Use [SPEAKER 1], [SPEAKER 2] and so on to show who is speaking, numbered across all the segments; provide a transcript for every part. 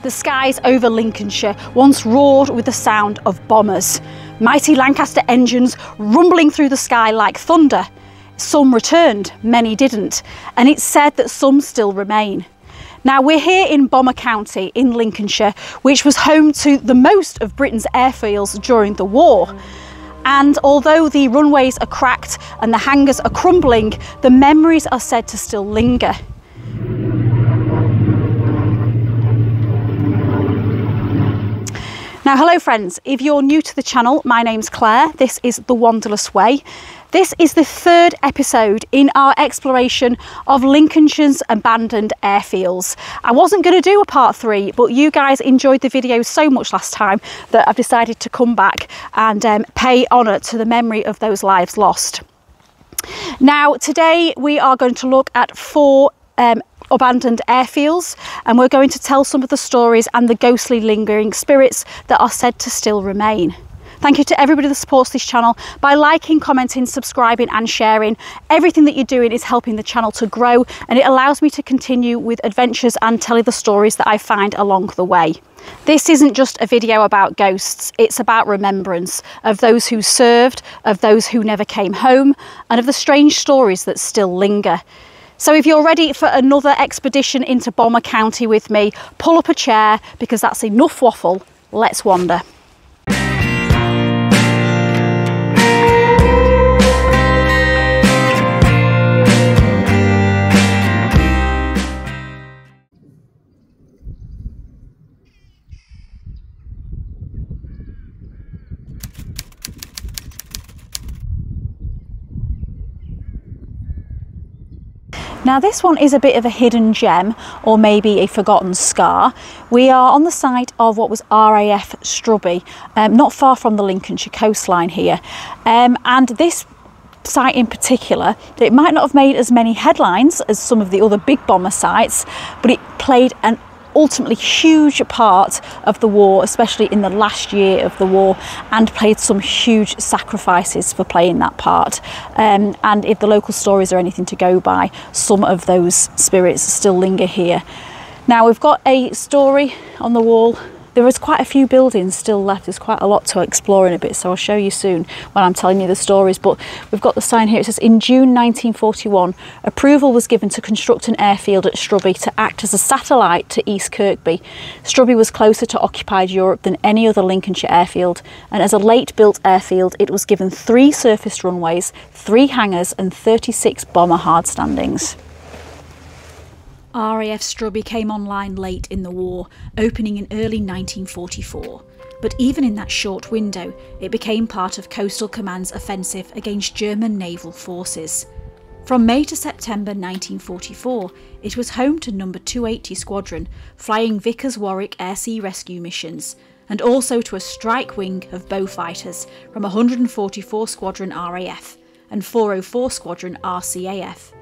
[SPEAKER 1] The skies over Lincolnshire once roared with the sound of bombers. Mighty Lancaster engines rumbling through the sky like thunder. Some returned, many didn't, and it's said that some still remain. Now we're here in Bomber County in Lincolnshire, which was home to the most of Britain's airfields during the war. And although the runways are cracked and the hangars are crumbling, the memories are said to still linger. Now, hello friends, if you're new to the channel, my name's Claire, this is The Wanderless Way. This is the third episode in our exploration of Lincolnshire's abandoned airfields. I wasn't going to do a part 3, but you guys enjoyed the video so much last time that I've decided to come back and pay honour to the memory of those lives lost. Now, today we are going to look at 4 abandoned airfields, and we're going to tell some of the stories and the ghostly lingering spirits that are said to still remain. Thank you to everybody that supports this channel by liking, commenting, subscribing and sharing. Everything that you're doing is helping the channel to grow, and it allows me to continue with adventures and telling the stories that I find along the way. This isn't just a video about ghosts, it's about remembrance of those who served, of those who never came home, and of the strange stories that still linger. So if you're ready for another expedition into Bomber County with me, pull up a chair because that's enough waffle. Let's wander. Now this one is a bit of a hidden gem, or maybe a forgotten scar. We are on the site of what was RAF Strubby, not far from the Lincolnshire coastline here. And this site in particular, it might not have made as many headlines as some of the other big bomber sites, but it played an ultimately huge part of the war, especially in the last year of the war, and played some huge sacrifices for playing that part. And if the local stories are anything to go by, some of those spirits still linger here. Now we've got a story on the wall. There is quite a few buildings still left. There's quite a lot to explore in a bit, so I'll show you soon when I'm telling you the stories. But we've got the sign here. It says, in June 1941, approval was given to construct an airfield at Strubby to act as a satellite to East Kirkby. Strubby was closer to occupied Europe than any other Lincolnshire airfield, and as a late-built airfield, it was given 3 surface runways, 3 hangars and 36 bomber hardstandings. RAF Strubby came online late in the war, opening in early 1944. But even in that short window, it became part of Coastal Command's offensive against German naval forces. From May to September 1944, it was home to No. 280 Squadron, flying Vickers Warwick Air Sea Rescue missions, and also to a strike wing of Beaufighters from 144 Squadron RAF and 404 Squadron RCAF.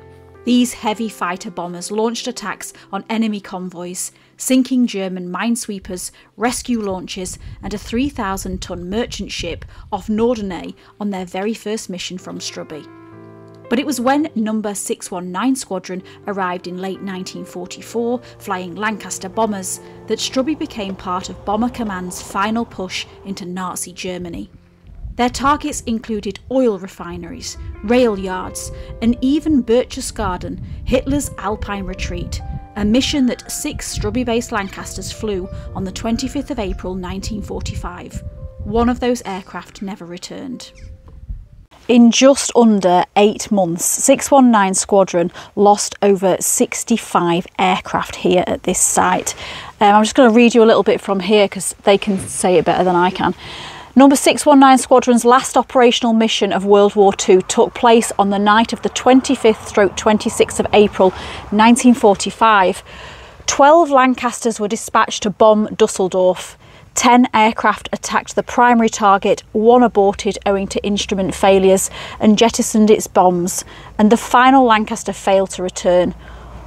[SPEAKER 1] These heavy fighter bombers launched attacks on enemy convoys, sinking German minesweepers, rescue launches and a 3,000-ton merchant ship off Norderney on their very first mission from Strubby. But it was when No. 619 Squadron arrived in late 1944, flying Lancaster bombers, that Strubby became part of Bomber Command's final push into Nazi Germany. Their targets included oil refineries, rail yards, and even Berchtesgaden, Hitler's Alpine retreat, a mission that 6 Strubby-based Lancasters flew on the 25th of April 1945. One of those aircraft never returned. In just under 8 months, 619 Squadron lost over 65 aircraft here at this site. I'm just going to read you a little bit from here because they can say it better than I can. No. 619 Squadron's last operational mission of World War II took place on the night of the 25th/26th of April 1945. 12 Lancasters were dispatched to bomb Dusseldorf. 10 aircraft attacked the primary target, 1 aborted owing to instrument failures and jettisoned its bombs, and the final Lancaster failed to return.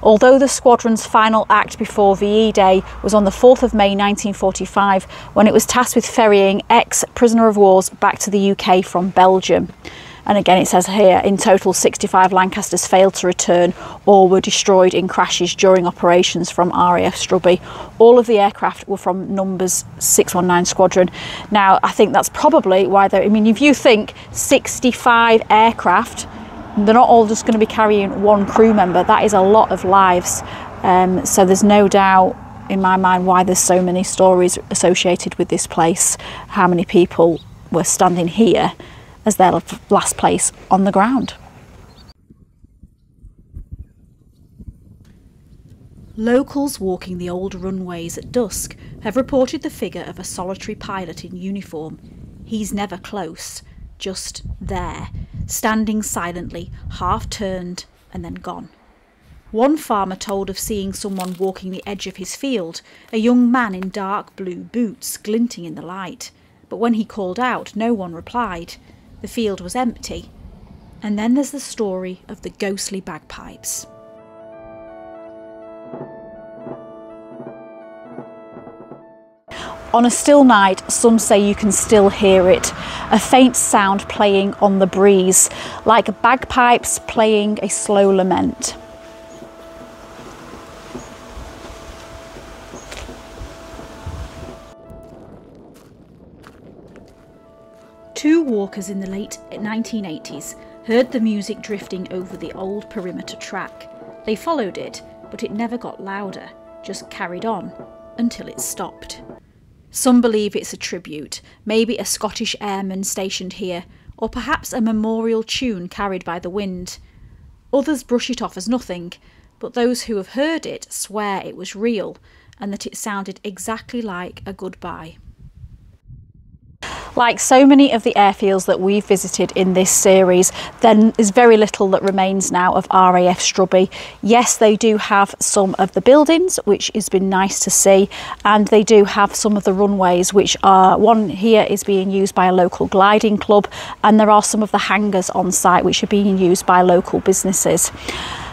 [SPEAKER 1] Although the squadron's final act before VE Day was on the 4th of May 1945, when it was tasked with ferrying ex-prisoner of wars back to the UK from Belgium. And again, it says here, in total 65 Lancasters failed to return or were destroyed in crashes during operations from RAF Strubby. All of the aircraft were from Numbers 619 Squadron. Now, I think that's probably why I mean, if you think 65 aircraft, they're not all just going to be carrying one crew member. That is a lot of lives. So there's no doubt in my mind why there's so many stories associated with this place, how many people were standing here as their last place on the ground. Locals walking the old runways at dusk have reported the figure of a solitary pilot in uniform. He's never close, just there, standing silently, half turned and then gone. One farmer told of seeing someone walking the edge of his field, a young man in dark blue boots glinting in the light. But when he called out, no one replied. The field was empty. And then there's the story of the ghostly bagpipes. On a still night, some say you can still hear it, a faint sound playing on the breeze, like bagpipes playing a slow lament. Two walkers in the late 1980s heard the music drifting over the old perimeter track. They followed it, but it never got louder, just carried on, until it stopped. Some believe it's a tribute, maybe a Scottish airman stationed here, or perhaps a memorial tune carried by the wind. Others brush it off as nothing, but those who have heard it swear it was real, and that it sounded exactly like a goodbye. Like so many of the airfields that we've visited in this series, there is very little that remains now of RAF Strubby. Yes, they do have some of the buildings, which has been nice to see, and they do have some of the runways, which are, one here is being used by a local gliding club, and there are some of the hangars on site which are being used by local businesses.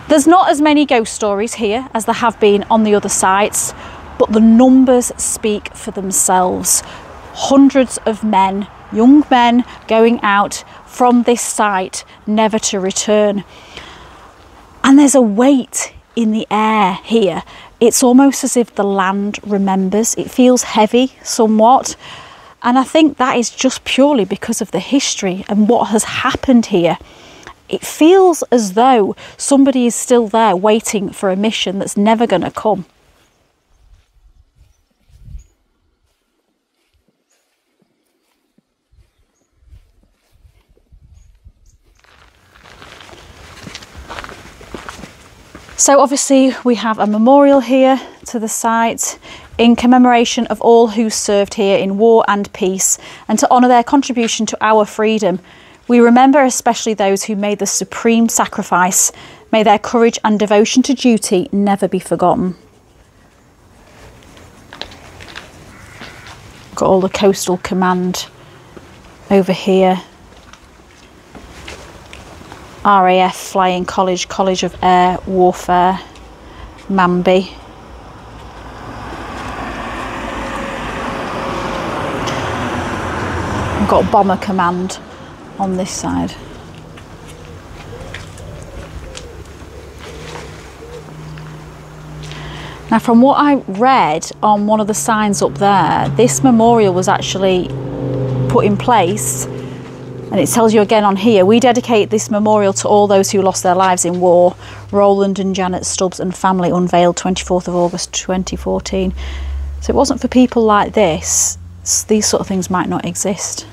[SPEAKER 1] There's not as many ghost stories here as there have been on the other sites, but the numbers speak for themselves. Hundreds of men, young men, going out from this site, never to return. And there's a weight in the air here. It's almost as if the land remembers. It feels heavy somewhat. And I think that is just purely because of the history and what has happened here. It feels as though somebody is still there waiting for a mission that's never going to come. So obviously we have a memorial here to the site in commemoration of all who served here in war and peace, and to honour their contribution to our freedom. We remember especially those who made the supreme sacrifice. May their courage and devotion to duty never be forgotten. Got all the Coastal Command over here. RAF Flying College, College of Air Warfare, Manby. We've got Bomber Command on this side. Now, from what I read on one of the signs up there, this memorial was actually put in place. And it tells you again on here, we dedicate this memorial to all those who lost their lives in war. Roland and Janet Stubbs and family, unveiled 24th of August 2014. So it wasn't for people like this, these sort of things might not exist.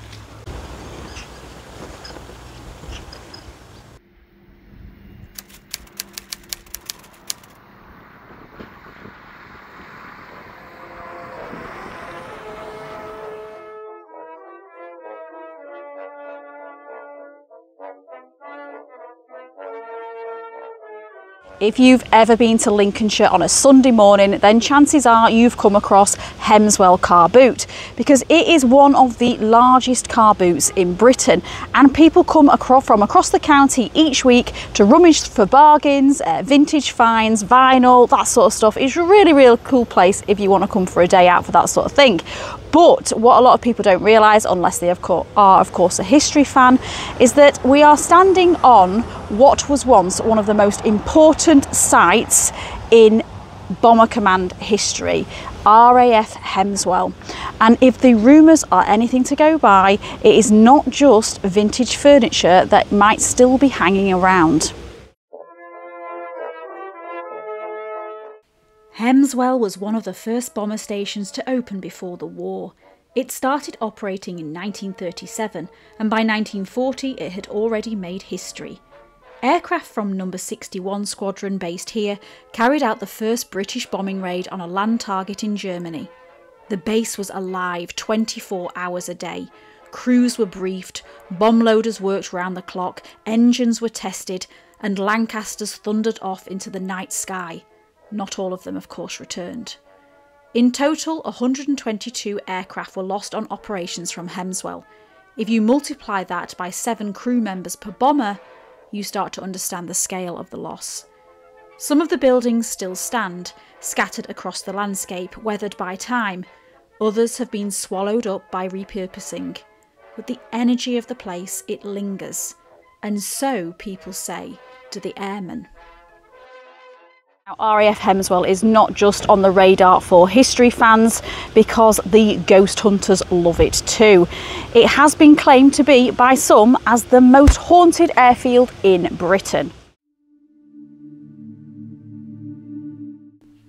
[SPEAKER 1] If you've ever been to Lincolnshire on a Sunday morning, then chances are you've come across Hemswell car boot, because it is one of the largest car boots in Britain, and people come from across the county each week to rummage for bargains, vintage finds, vinyl, that sort of stuff. It's a really cool place if you want to come for a day out for that sort of thing. But what a lot of people don't realise, unless they are of course a history fan, is that we are standing on what was once one of the most important sites in Bomber Command history, RAF Hemswell. And if the rumours are anything to go by, it is not just vintage furniture that might still be hanging around. Hemswell was one of the first bomber stations to open before the war. It started operating in 1937, and by 1940 it had already made history. Aircraft from No. 61 Squadron based here carried out the first British bombing raid on a land target in Germany. The base was alive 24 hours a day. Crews were briefed, bomb loaders worked round the clock, engines were tested, and Lancasters thundered off into the night sky. Not all of them, of course, returned. In total, 122 aircraft were lost on operations from Hemswell. If you multiply that by 7 crew members per bomber, you start to understand the scale of the loss. Some of the buildings still stand, scattered across the landscape, weathered by time. Others have been swallowed up by repurposing. With the energy of the place, it lingers. And so, people say, do the airmen. Now, RAF Hemswell is not just on the radar for history fans, because the ghost hunters love it too. It has been claimed to be by some as the most haunted airfield in Britain.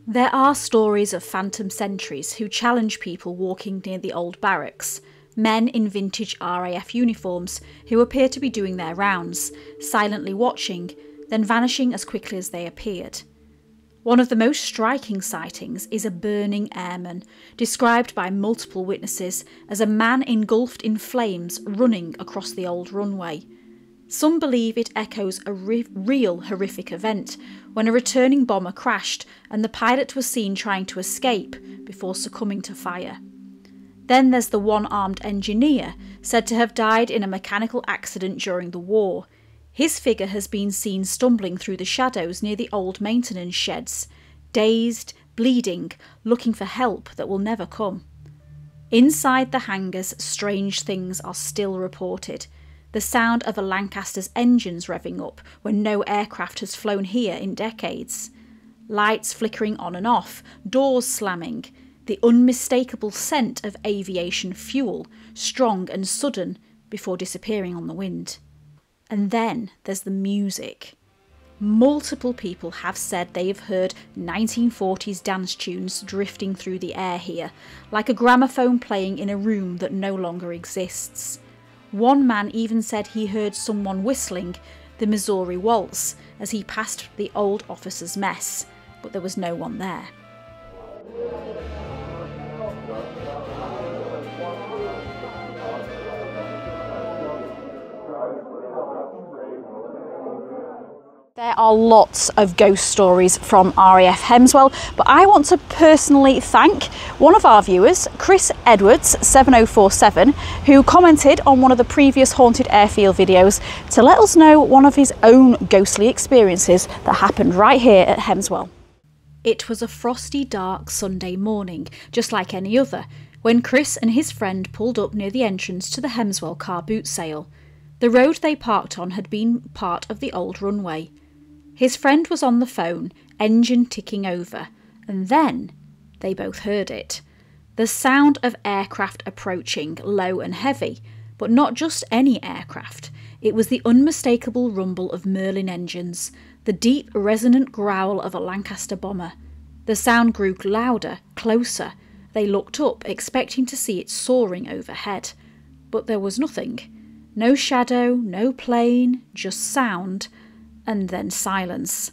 [SPEAKER 1] There are stories of phantom sentries who challenge people walking near the old barracks. Men in vintage RAF uniforms who appear to be doing their rounds, silently watching, then vanishing as quickly as they appeared. One of the most striking sightings is a burning airman, described by multiple witnesses as a man engulfed in flames running across the old runway. Some believe it echoes a real horrific event, when a returning bomber crashed and the pilot was seen trying to escape before succumbing to fire. Then there's the one-armed engineer, said to have died in a mechanical accident during the war. His figure has been seen stumbling through the shadows near the old maintenance sheds, dazed, bleeding, looking for help that will never come. Inside the hangars, strange things are still reported. The sound of a Lancaster's engines revving up when no aircraft has flown here in decades. Lights flickering on and off, doors slamming, the unmistakable scent of aviation fuel, strong and sudden, before disappearing on the wind. And then there's the music. Multiple people have said they have heard 1940s dance tunes drifting through the air here, like a gramophone playing in a room that no longer exists. One man even said he heard someone whistling the Missouri Waltz as he passed the old officers' mess, but there was no one there. There are lots of ghost stories from RAF Hemswell, but I want to personally thank one of our viewers, Chris Edwards 7047, who commented on one of the previous Haunted Airfield videos to let us know one of his own ghostly experiences that happened right here at Hemswell. It was a frosty, dark Sunday morning, just like any other, when Chris and his friend pulled up near the entrance to the Hemswell car boot sale. The road they parked on had been part of the old runway. His friend was on the phone, engine ticking over, and then they both heard it. The sound of aircraft approaching, low and heavy, but not just any aircraft. It was the unmistakable rumble of Merlin engines, the deep, resonant growl of a Lancaster bomber. The sound grew louder, closer. They looked up, expecting to see it soaring overhead. But there was nothing. No shadow, no plane, just sound, and then silence.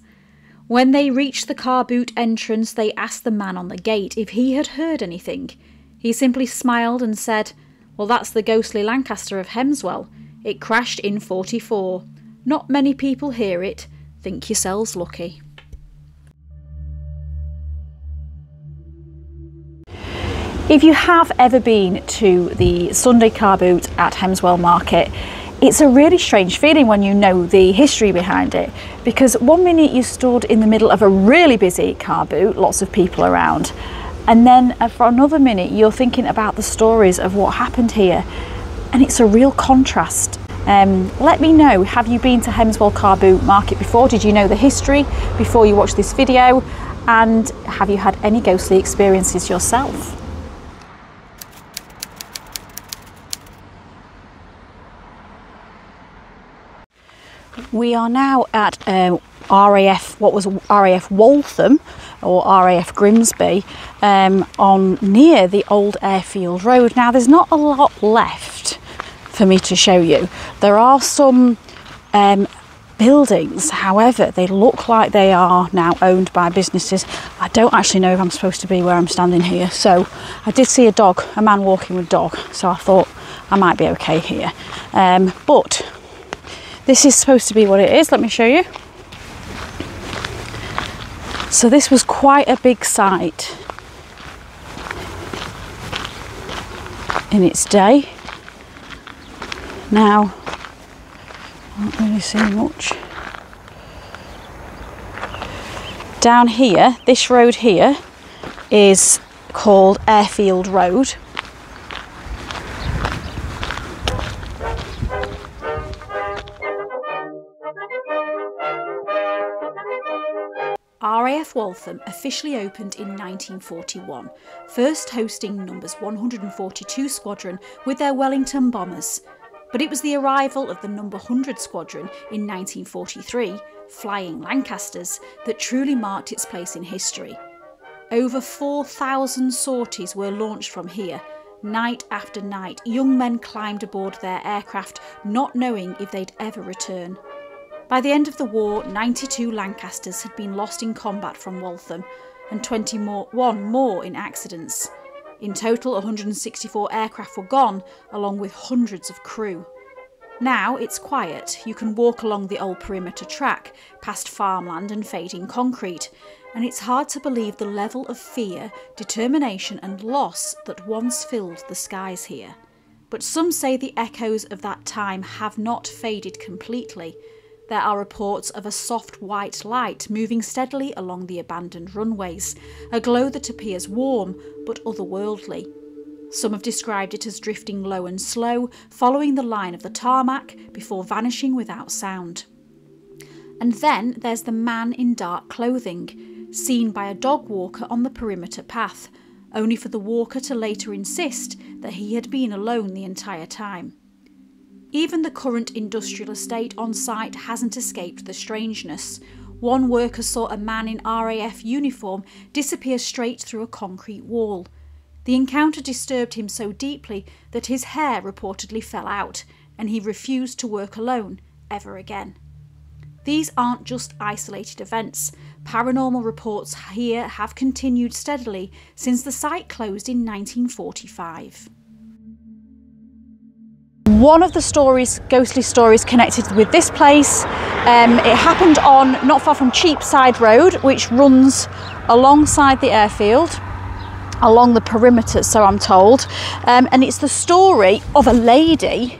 [SPEAKER 1] When they reached the car boot entrance, they asked the man on the gate if he had heard anything. He simply smiled and said, "Well, that's the ghostly Lancaster of Hemswell. It crashed in '44. Not many people hear it. Think yourselves lucky." If you have ever been to the Sunday car boot at Hemswell Market, it's a really strange feeling when you know the history behind it, because one minute you stood in the middle of a really busy car boot, lots of people around, and then for another minute you're thinking about the stories of what happened here, and it's a real contrast. Let me know, have you been to Hemswell Car Boot Market before? Did you know the history before you watched this video? And have you had any ghostly experiences yourself? We are now at RAF, what was RAF Waltham or RAF Grimsby, on near the old airfield road. Now there's not a lot left for me to show you. There are some buildings, however they look like they are now owned by businesses. I don't actually know if I'm supposed to be where I'm standing here. So I did see a man walking with a dog, so I thought I might be okay here. But this is supposed to be what it is. Let me show you. So this was quite a big site in its day. Now, I don't really see much. Down here, this road here is called Airfield Road. RAF Waltham officially opened in 1941, first hosting numbers 142 Squadron with their Wellington bombers. But it was the arrival of the number 100 Squadron in 1943, Flying Lancasters, that truly marked its place in history. Over 4,000 sorties were launched from here. Night after night, young men climbed aboard their aircraft, not knowing if they'd ever return. By the end of the war, 92 Lancasters had been lost in combat from Waltham, and 21 more in accidents. In total, 164 aircraft were gone, along with hundreds of crew. Now it's quiet. You can walk along the old perimeter track, past farmland and fading concrete, and it's hard to believe the level of fear, determination and loss that once filled the skies here. But some say the echoes of that time have not faded completely. There are reports of a soft white light moving steadily along the abandoned runways, a glow that appears warm but otherworldly. Some have described it as drifting low and slow, following the line of the tarmac before vanishing without sound. And then there's the man in dark clothing, seen by a dog walker on the perimeter path, only for the walker to later insist that he had been alone the entire time. Even the current industrial estate on site hasn't escaped the strangeness. One worker saw a man in RAF uniform disappear straight through a concrete wall. The encounter disturbed him so deeply that his hair reportedly fell out, and he refused to work alone ever again. These aren't just isolated events. Paranormal reports here have continued steadily since the site closed in 1945. One of the stories, ghostly stories connected with this place, it happened on not far from Cheapside Road, which runs alongside the airfield, along the perimeter, so I'm told. And it's the story of a lady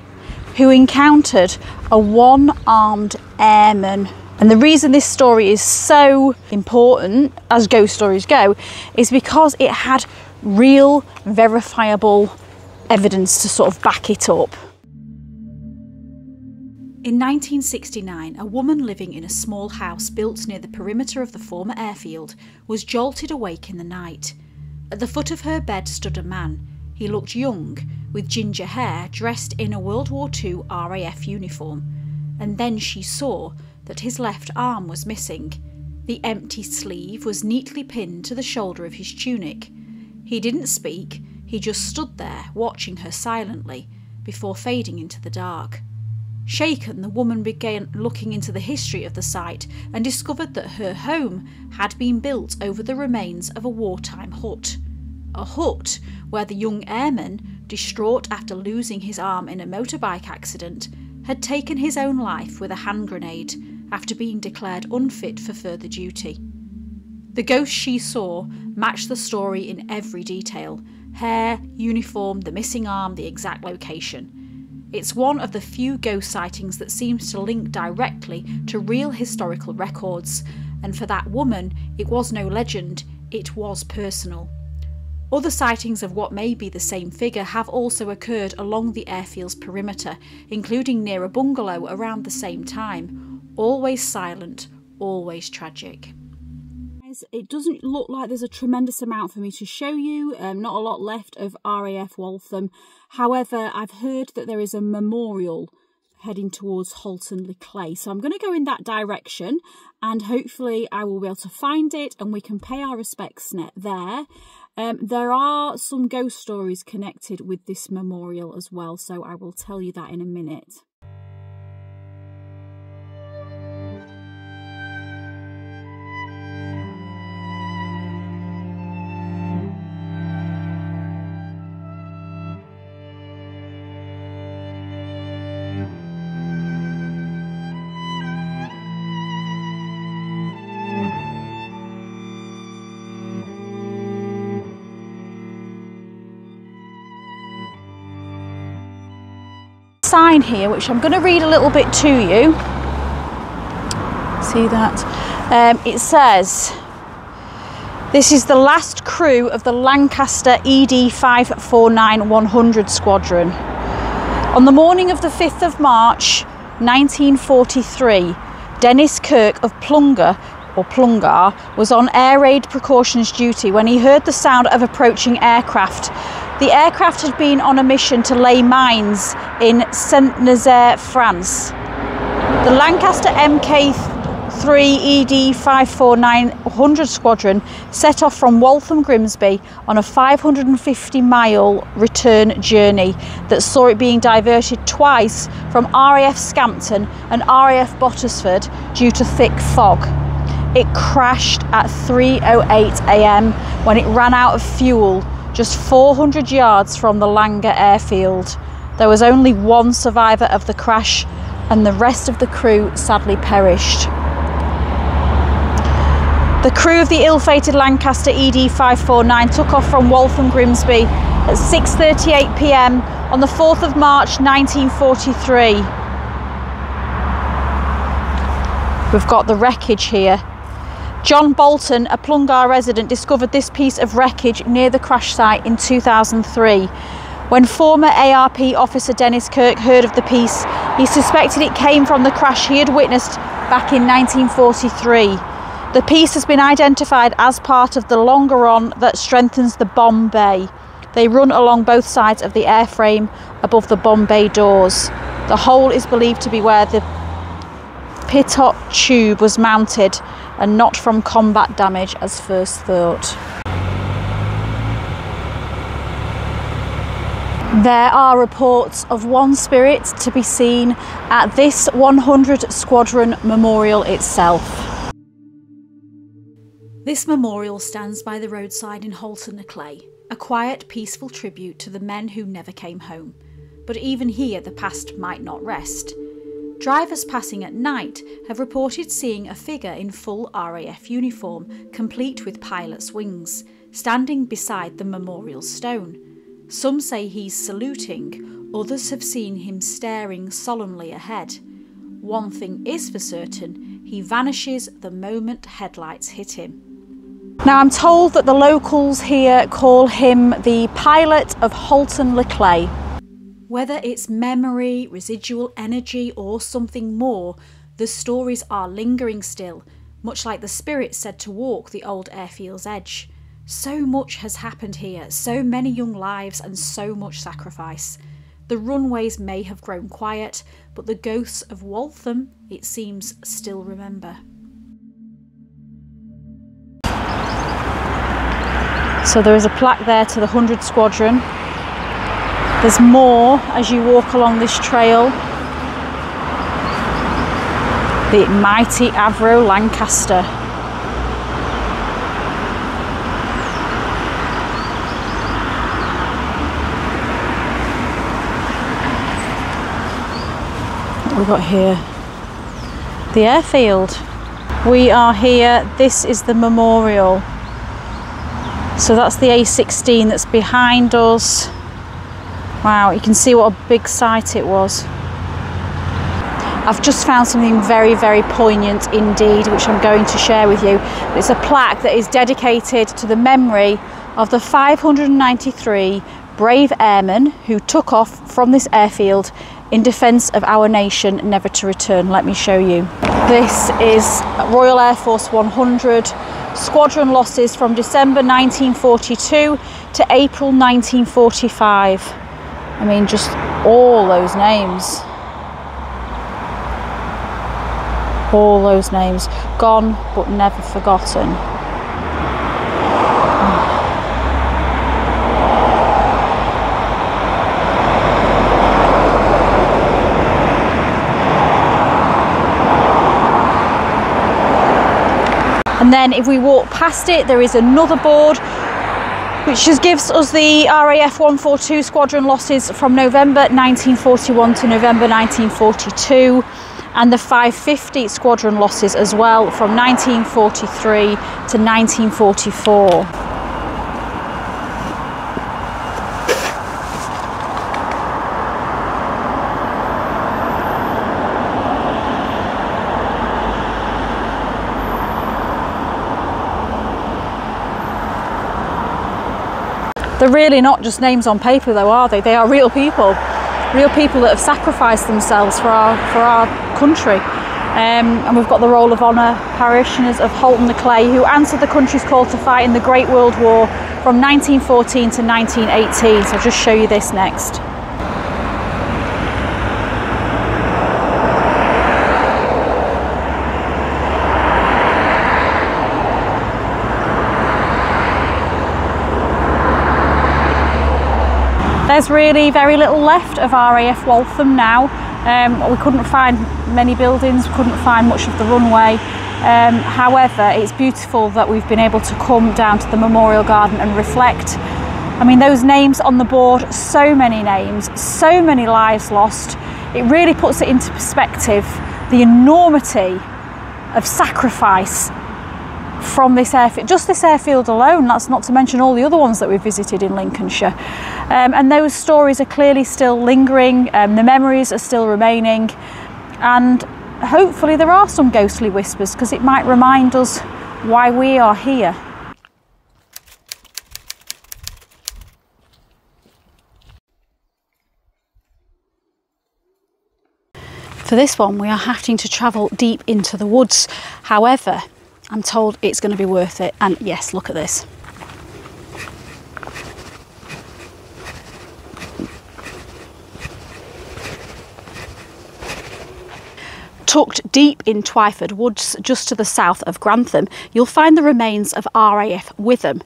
[SPEAKER 1] who encountered a one-armed airman. And the reason this story is so important, as ghost stories go, is because it had real, verifiable evidence to sort of back it up. In 1969, a woman living in a small house built near the perimeter of the former airfield was jolted awake in the night. At the foot of her bed stood a man. He looked young, with ginger hair, dressed in a World War II RAF uniform. And then she saw that his left arm was missing. The empty sleeve was neatly pinned to the shoulder of his tunic. He didn't speak, he just stood there, watching her silently, before fading into the dark. Shaken, the woman began looking into the history of the site and discovered that her home had been built over the remains of a wartime hut. A hut where the young airman, distraught after losing his arm in a motorbike accident, had taken his own life with a hand grenade after being declared unfit for further duty. The ghost she saw matched the story in every detail. Hair, uniform, the missing arm, the exact location. It's one of the few ghost sightings that seems to link directly to real historical records, and for that woman, it was no legend, it was personal. Other sightings of what may be the same figure have also occurred along the airfield's perimeter, including near a bungalow around the same time. Always silent, always tragic. It doesn't look like there's a tremendous amount for me to show you, not a lot left of RAF Waltham. However, I've heard that there is a memorial heading towards Halton-le-Clay, so I'm going to go in that direction and hopefully I will be able to find it and we can pay our respects there. There are some ghost stories connected with this memorial as well, so I will tell you that in a minute. Sign here, which I'm going to read a little bit to you. See that? It says, "This is the last crew of the Lancaster ED 549-100 Squadron. On the morning of the 5th of March 1943, Dennis Kirk of Plungar was on air raid precautions duty when he heard the sound of approaching aircraft. The aircraft had been on a mission to lay mines in Saint-Nazaire, France. The Lancaster MK3 ED 549-100 Squadron set off from Waltham, Grimsby on a 550-mile return journey that saw it being diverted twice from RAF Scampton and RAF Bottisford due to thick fog. It crashed at 3:08 AM when it ran out of fuel just 400 yards from the Langer airfield. There was only one survivor of the crash and the rest of the crew sadly perished. The crew of the ill-fated Lancaster ED 549 took off from Waltham, Grimsby at 6:38 PM on the 4th of March 1943. We've got the wreckage here. John Bolton, a Plungar resident, discovered this piece of wreckage near the crash site in 2003. When former ARP officer Dennis Kirk heard of the piece, he suspected it came from the crash he had witnessed back in 1943. The piece has been identified as part of the longeron that strengthens the bomb bay. They run along both sides of the airframe above the bomb bay doors. The hole is believed to be where the pitot tube was mounted and not from combat damage as first thought. There are reports of one spirit to be seen at this 100 Squadron memorial itself. This memorial stands by the roadside in Halton-le-Clay, a quiet, peaceful tribute to the men who never came home. But even here the past might not rest. Drivers passing at night have reported seeing a figure in full RAF uniform, complete with pilot's wings, standing beside the memorial stone. Some say he's saluting, others have seen him staring solemnly ahead. One thing is for certain, he vanishes the moment headlights hit him. Now I'm told that the locals here call him the pilot of Halton-le-Clay. Whether it's memory, residual energy or something more, the stories are lingering still, much like the spirit said to walk the old airfield's edge. So much has happened here, so many young lives and so much sacrifice. The runways may have grown quiet, but the ghosts of Waltham, it seems, still remember. So there is a plaque there to the 100 Squadron. There's more as you walk along this trail. The mighty Avro Lancaster. What have we got here? The airfield. We are here. This is the memorial. So that's the A16 that's behind us. Wow, you can see what a big site it was. I've just found something very, very poignant indeed, which I'm going to share with you. It's a plaque that is dedicated to the memory of the 593 brave airmen who took off from this airfield in defence of our nation, never to return. Let me show you. This is Royal Air Force 100, squadron losses from December 1942 to April 1945. I mean, just all those names. All those names, gone but never forgotten. And then if we walk past it, there is another board which just gives us the RAF 142 squadron losses from November 1941 to November 1942. And the 550 squadron losses as well from 1943 to 1944. They're really not just names on paper though, are they? They are real people. Real people that have sacrificed themselves for our country. And we've got the Roll of Honour parishioners of Halton the Clay who answered the country's call to fight in the Great World War from 1914 to 1918. So I'll just show you this next. There's really very little left of RAF Waltham now. We couldn't find many buildings, couldn't find much of the runway. However, it's beautiful that we've been able to come down to the Memorial Garden and reflect. I mean, those names on the board, so many names, so many lives lost. It really puts it into perspective, the enormity of sacrifice from this airfield, just this airfield alone. That's not to mention all the other ones that we've visited in Lincolnshire. And those stories are clearly still lingering, the memories are still remaining, and hopefully there are some ghostly whispers because it might remind us why we are here. For this one, we are having to travel deep into the woods. However, I'm told it's going to be worth it. And yes, look at this. Tucked deep in Twyford Woods, just to the south of Grantham, you'll find the remains of RAF Witham.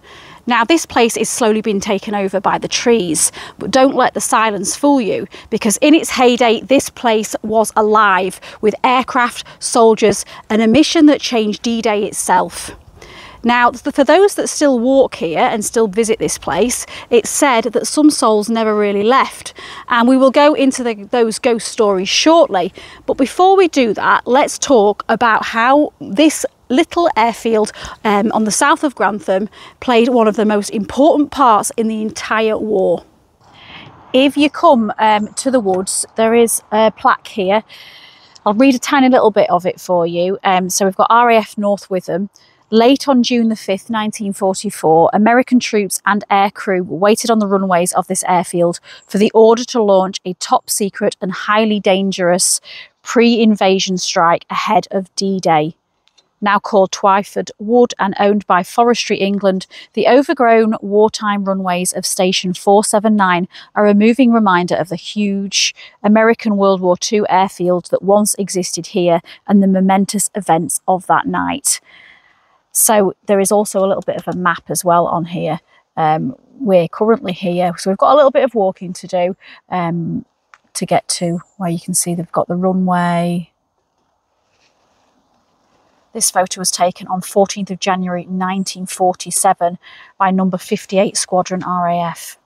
[SPEAKER 1] Now, this place is slowly being taken over by the trees, but don't let the silence fool you, because in its heyday, this place was alive with aircraft, soldiers, and a mission that changed D-Day itself. Now, for those that still walk here and still visit this place, it's said that some souls never really left. And we will go into those ghost stories shortly. But before we do that, let's talk about how this little airfield on the south of Grantham played one of the most important parts in the entire war. If you come to the woods, there is a plaque here. I'll read a tiny little bit of it for you. So we've got RAF North Witham. Late on June the 5th, 1944, American troops and air crew waited on the runways of this airfield for the order to launch a top secret and highly dangerous pre-invasion strike ahead of D-Day. Now called Twyford Wood and owned by Forestry England, the overgrown wartime runways of Station 479 are a moving reminder of the huge American World War II airfield that once existed here and the momentous events of that night. So there is also a little bit of a map as well on here. We're currently here, so we've got a little bit of walking to do to get to where you can see they've got the runway. This photo was taken on 14th of January 1947 by number 58 Squadron RAF.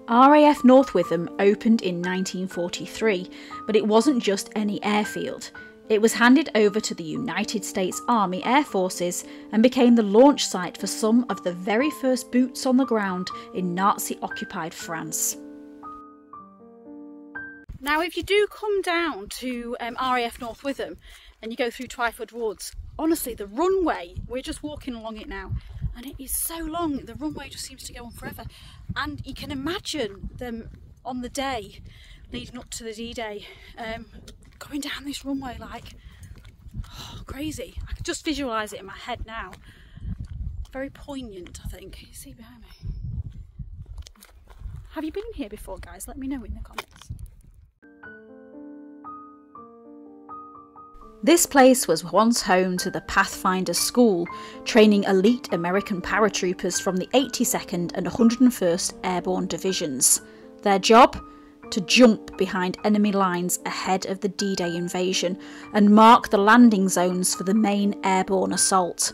[SPEAKER 1] RAF North Witham opened in 1943, but it wasn't just any airfield. It was handed over to the United States Army Air Forces and became the launch site for some of the very first boots on the ground in Nazi-occupied France. Now, if you do come down to RAF North Witham and you go through Twyford Woods, honestly, the runway, we're just walking along it now, and it is so long, the runway just seems to go on forever. And you can imagine them on the day leading up to the D-Day, going down this runway like, oh, crazy. I can just visualise it in my head now. Very poignant, I think. Can you see behind me? Have you been here before, guys? Let me know in the comments. This place was once home to the Pathfinder School, training elite American paratroopers from the 82nd and 101st Airborne Divisions. Their job? To jump behind enemy lines ahead of the D-Day invasion and mark the landing zones for the main airborne assault.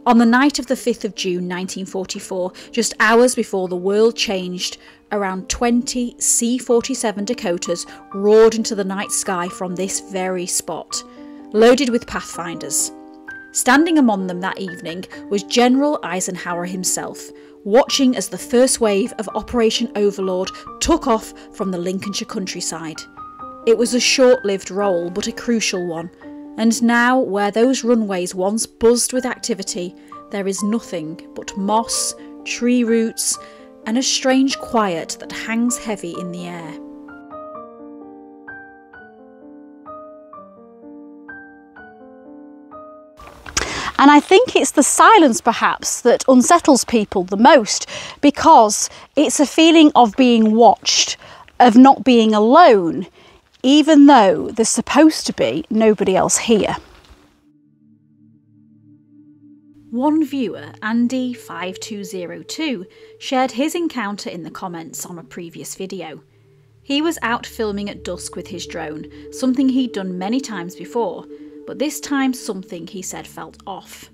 [SPEAKER 1] On the night of the 5th of June 1944, just hours before the world changed, around 20 C-47 Dakotas roared into the night sky from this very spot, loaded with Pathfinders. Standing among them that evening was General Eisenhower himself, watching as the first wave of Operation Overlord took off from the Lincolnshire countryside. It was a short-lived role, but a crucial one, and now, where those runways once buzzed with activity, there is nothing but moss, tree roots, and a strange quiet that hangs heavy in the air. And I think it's the silence perhaps that unsettles people the most, because it's a feeling of being watched, of not being alone, even though there's supposed to be nobody else here. One viewer, Andy5202, shared his encounter in the comments on a previous video. He was out filming at dusk with his drone, something he'd done many times before, but this time something, he said, felt off.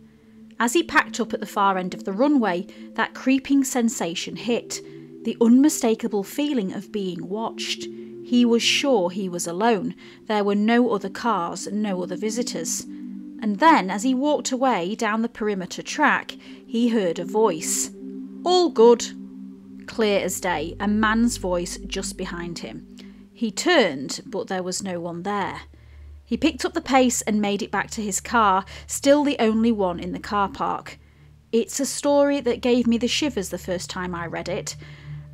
[SPEAKER 1] As he packed up at the far end of the runway, that creeping sensation hit, the unmistakable feeling of being watched. He was sure he was alone. There were no other cars, no other visitors. And then, as he walked away down the perimeter track, he heard a voice. "All good." Clear as day, a man's voice just behind him. He turned, but there was no one there. He picked up the pace and made it back to his car, still the only one in the car park. It's a story that gave me the shivers the first time I read it.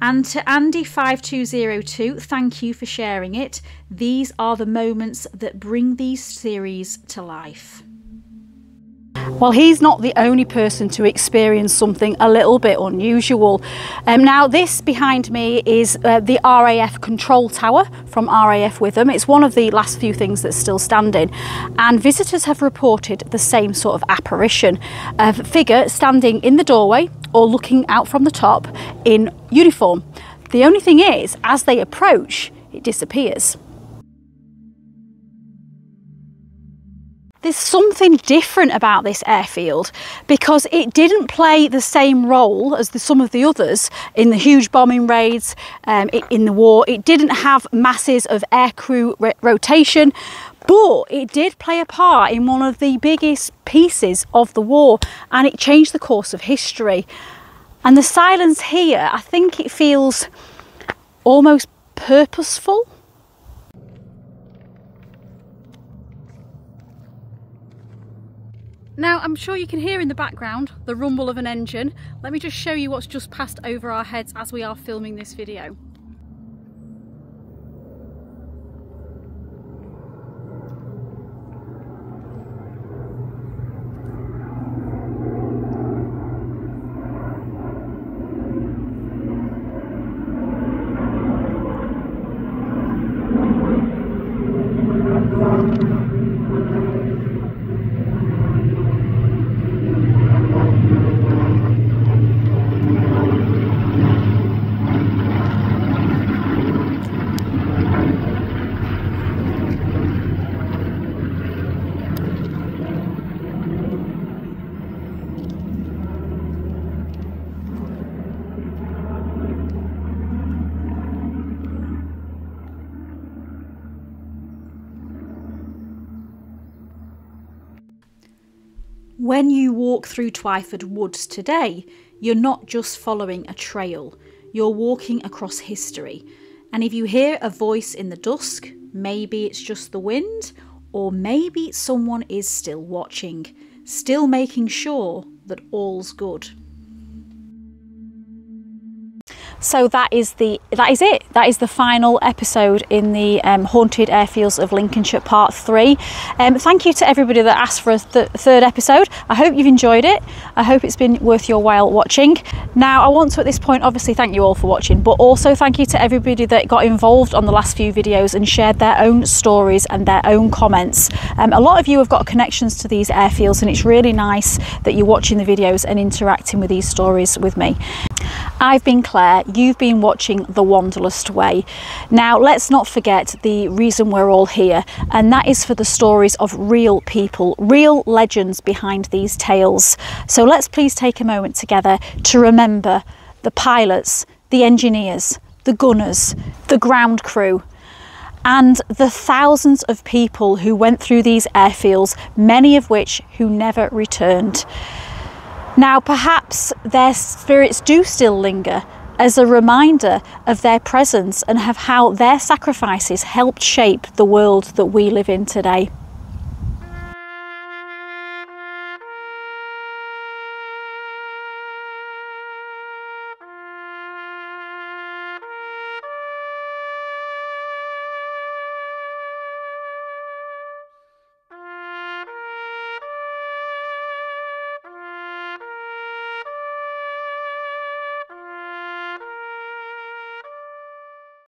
[SPEAKER 1] And to Andy5202, thank you for sharing it. These are the moments that bring these series to life. Well, he's not the only person to experience something a little bit unusual. Now, this behind me is the RAF control tower from RAF Witham. It's one of the last few things that's still standing, and visitors have reported the same sort of apparition. A figure standing in the doorway or looking out from the top in uniform. The only thing is, as they approach, it disappears. There's something different about this airfield because it didn't play the same role as some of the others in the huge bombing raids in the war. It didn't have masses of aircrew rotation, but it did play a part in one of the biggest pieces of the war, and it changed the course of history. And the silence here, I think it feels almost purposeful. Now, I'm sure you can hear in the background the rumble of an engine. Let me just show you what's just passed over our heads as we are filming this video. When you walk through Twyford Woods today, you're not just following a trail, you're walking across history. And if you hear a voice in the dusk, maybe it's just the wind, or maybe someone is still watching, still making sure that all's good. So that is it. That is the final episode in the Haunted Airfields of Lincolnshire Part 3. Thank you to everybody that asked for a third episode. I hope you've enjoyed it. I hope it's been worth your while watching. Now, I want to at this point obviously thank you all for watching, but also thank you to everybody that got involved on the last few videos and shared their own stories and their own comments. A lot of you have got connections to these airfields, and it's really nice that you're watching the videos and interacting with these stories with me. I've been Claire, you've been watching The Wanderlust Way. Now, let's not forget the reason we're all here, and that is for the stories of real people, real legends behind these tales. So let's please take a moment together to remember the pilots, the engineers, the gunners, the ground crew, and the thousands of people who went through these airfields, many of which who never returned. Now, perhaps their spirits do still linger as a reminder of their presence and of how their sacrifices helped shape the world that we live in today.